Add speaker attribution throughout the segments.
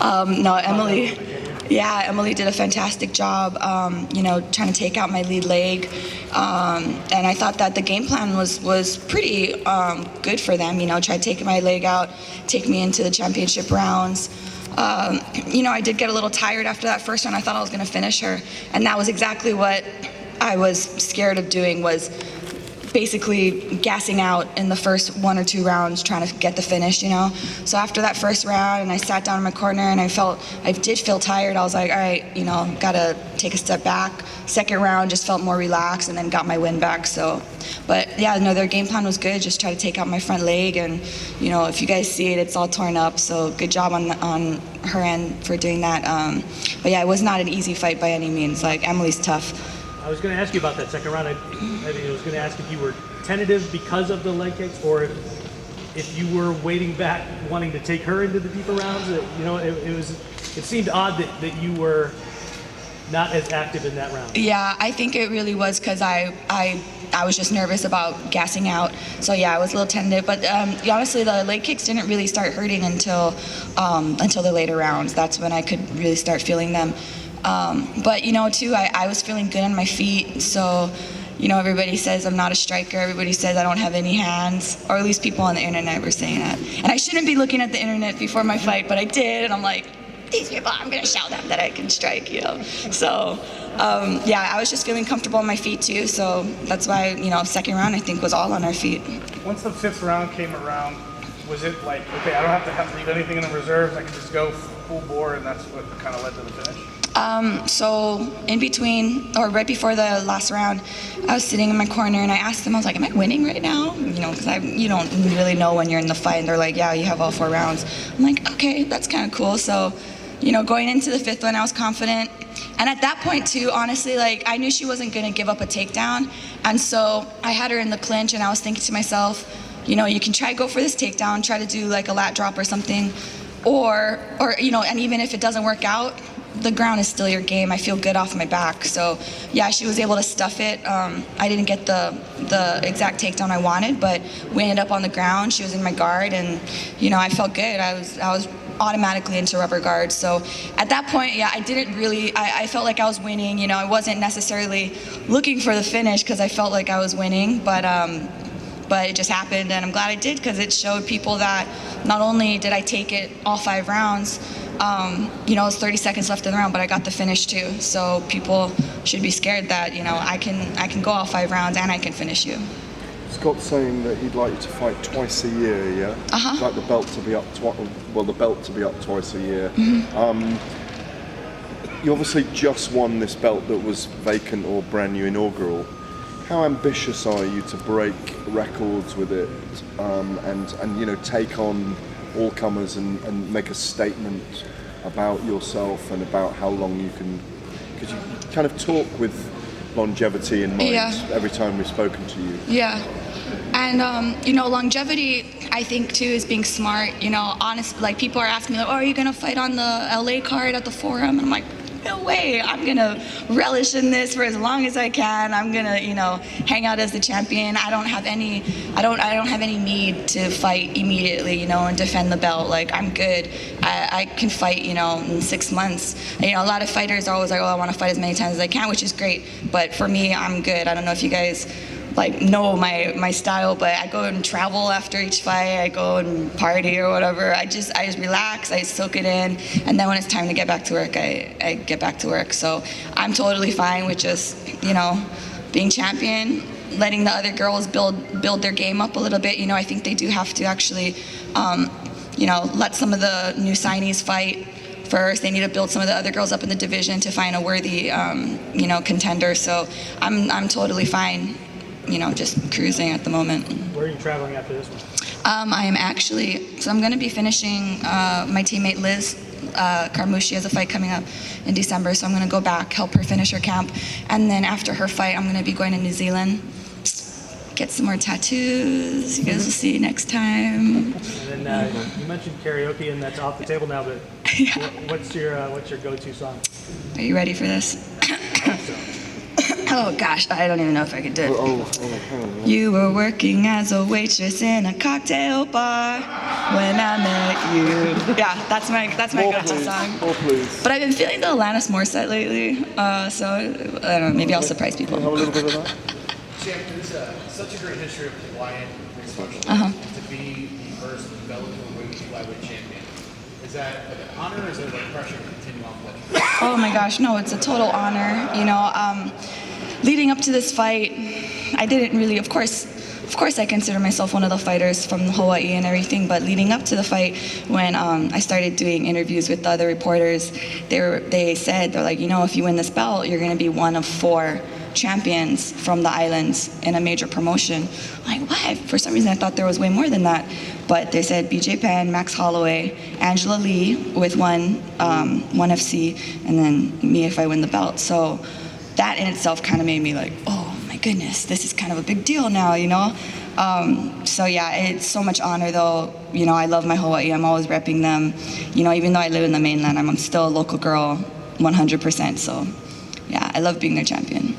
Speaker 1: No, Emily. Yeah, Emily did a fantastic job, trying to take out my lead leg. And I thought that the game plan was pretty good for them, try to take my leg out, take me into the championship rounds. I did get a little tired after that first round. I thought I was going to finish her. And that was exactly what I was scared of doing, was basically gassing out in the first 1 or 2 rounds, trying to get the finish, So after that first round, and I sat down in my corner, and I did feel tired. I was like, all right, gotta take a step back. Second round, just felt more relaxed, and then got my win back. So, but yeah, no, their game plan was good. Just try to take out my front leg, and if you guys see it, it's all torn up. So good job on her end for doing that. But yeah, it was not an easy fight by any means. Like, Emily's tough.
Speaker 2: I was going to ask you about that second round. I was going to ask if you were tentative because of the leg kicks, or if you were waiting back, wanting to take her into the deeper rounds. It seemed odd that you were not as active in that round.
Speaker 1: Yeah, I think it really was because I was just nervous about gassing out. So yeah, I was a little tentative. But honestly, the leg kicks didn't really start hurting until the later rounds. That's when I could really start feeling them. But too, I was feeling good on my feet. So, everybody says I'm not a striker. Everybody says I don't have any hands, or at least people on the internet were saying that. And I shouldn't be looking at the internet before my fight, but I did, and I'm like, these people, I'm gonna shout them that I can strike, So, yeah, I was just feeling comfortable on my feet too. So that's why, second round I think was all on our feet.
Speaker 3: Once the 5th round came around, was it like, okay, I don't have to leave anything in the reserves, I can just go full bore, and that's what kind of led to the finish?
Speaker 1: So in between, or right before the last round, I was sitting in my corner, and I asked them, I was like, am I winning right now? Because you don't really know when you're in the fight, and they're like, yeah, you have all 4 rounds. I'm like, okay, that's kind of cool. So, going into the 5th one, I was confident. And at that point too, honestly, like, I knew she wasn't going to give up a takedown. And so I had her in the clinch, and I was thinking to myself, you can try to go for this takedown, try to do like a lat drop or something, or and even if it doesn't work out, the ground is still your game. I feel good off my back. So yeah, she was able to stuff it. I didn't get the exact takedown I wanted, but we ended up on the ground. She was in my guard, and I felt good. I was automatically into rubber guard. So at that point, yeah, I felt like I was winning. I wasn't necessarily looking for the finish because I felt like I was winning, but it just happened, and I'm glad I did, because it showed people that not only did I take it all 5 rounds, it was 30 seconds left in the round, but I got the finish too. So people should be scared that I can go all 5 rounds and I can finish you.
Speaker 4: Scott's saying that he'd like you to fight twice a year, yeah?
Speaker 1: Uh-huh.
Speaker 4: Like the belt to be up twice a year.
Speaker 1: Mm-hmm.
Speaker 4: You obviously just won this belt that was vacant or brand new inaugural. How ambitious are you to break records with it, and take on all comers and make a statement about yourself and about how long you can, because you kind of talk with longevity in mind.
Speaker 1: Yeah.
Speaker 4: Every time we've spoken to you.
Speaker 1: Yeah. And longevity, I think too, is being smart. Honestly, like, people are asking me, like, oh, are you gonna fight on the LA card at the Forum? And I'm like, no way. I'm gonna relish in this for as long as I can. I'm gonna, hang out as the champion. I don't have any need to fight immediately, and defend the belt. Like, I'm good. I can fight, in 6 months. A lot of fighters are always like, oh, I want to fight as many times as I can, which is great. But for me, I'm good. I don't know if you guys know my style, but I go and travel after each fight. I go and party or whatever. I just relax, I soak it in, and then when it's time to get back to work, I get back to work. So I'm totally fine with just, being champion, letting the other girls build their game up a little bit. I think they do have to actually, let some of the new signees fight first. They need to build some of the other girls up in the division to find a worthy, contender. So I'm totally fine, just cruising at the moment.
Speaker 2: Where are you traveling after this one?
Speaker 1: I'm going to be finishing my teammate Liz Carmouche has a fight coming up in December, so I'm going to go back, help her finish her camp, and then after her fight, I'm going to be going to New Zealand, get some more tattoos. You guys will see next time.
Speaker 2: And then you mentioned karaoke, and that's off the table now, but
Speaker 1: Yeah.
Speaker 2: what's your go-to song?
Speaker 1: Are you ready for this?
Speaker 2: I hope so.
Speaker 1: Oh gosh, I don't even know if I could do it.
Speaker 4: Hang on.
Speaker 1: You were working as a waitress in a cocktail bar when I met you. Yeah, that's my
Speaker 4: More
Speaker 1: go-to
Speaker 4: please.
Speaker 1: song.
Speaker 4: More please.
Speaker 1: But I've been feeling the Alanis Morissette lately, so I don't know. Maybe I'll surprise people.
Speaker 4: Have a little bit of that.
Speaker 5: Champ, there's such a great history of Hawaiian mixed martial arts.
Speaker 1: Uh-huh.
Speaker 5: To be the first Bellator women's flyweight champion, is that like an honor or is it like pressure to continue on playing?
Speaker 1: Oh my gosh, no, it's a total honor. You know, leading up to this fight, I didn't really, of course, I consider myself one of the fighters from Hawaii and everything, but leading up to the fight, when I started doing interviews with the other reporters, they said, they're like, you know, if you win this belt, you're going to be one of 4 champions from the islands in a major promotion. I'm like, what? For some reason, I thought there was way more than that. But they said BJ Penn, Max Holloway, Angela Lee with one FC, and then me if I win the belt. So that in itself kind of made me like, oh my goodness, this is kind of a big deal now, you know? So yeah, it's so much honor though. You know, I love my Hawaii. I'm always repping them. You know, even though I live in the mainland, I'm still a local girl 100%. So yeah, I love being their champion.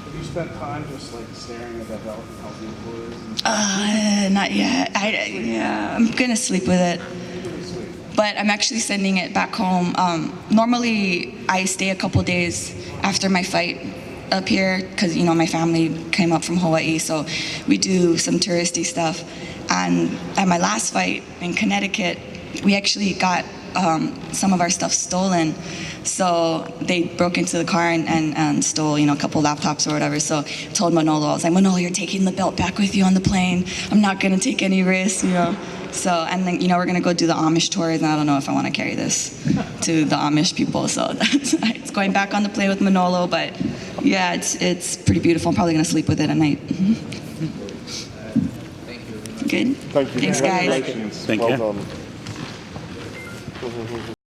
Speaker 3: Have you spent time just like staring at that belt and how beautiful it is?
Speaker 1: Not yet. I'm gonna sleep with it. But I'm actually sending it back home. Normally, I stay a couple days after my fight up here because, you know, my family came up from Hawaii, so we do some touristy stuff. And at my last fight in Connecticut, we actually got some of our stuff stolen. So they broke into the car and stole, you know, a couple laptops or whatever. So I told Manolo, I was like, Manolo, you're taking the belt back with you on the plane. I'm not gonna take any risks, you know. So, and then, you know, we're gonna go do the Amish tours, and I don't know if I wanna carry this to the Amish people. So it's going back on the plane with Manolo, but yeah, it's pretty beautiful. I'm probably gonna sleep with it at night. Good?
Speaker 4: Thank you.
Speaker 1: Thanks, guys.
Speaker 4: Congratulations.
Speaker 6: Thank
Speaker 4: well
Speaker 6: you.
Speaker 4: done.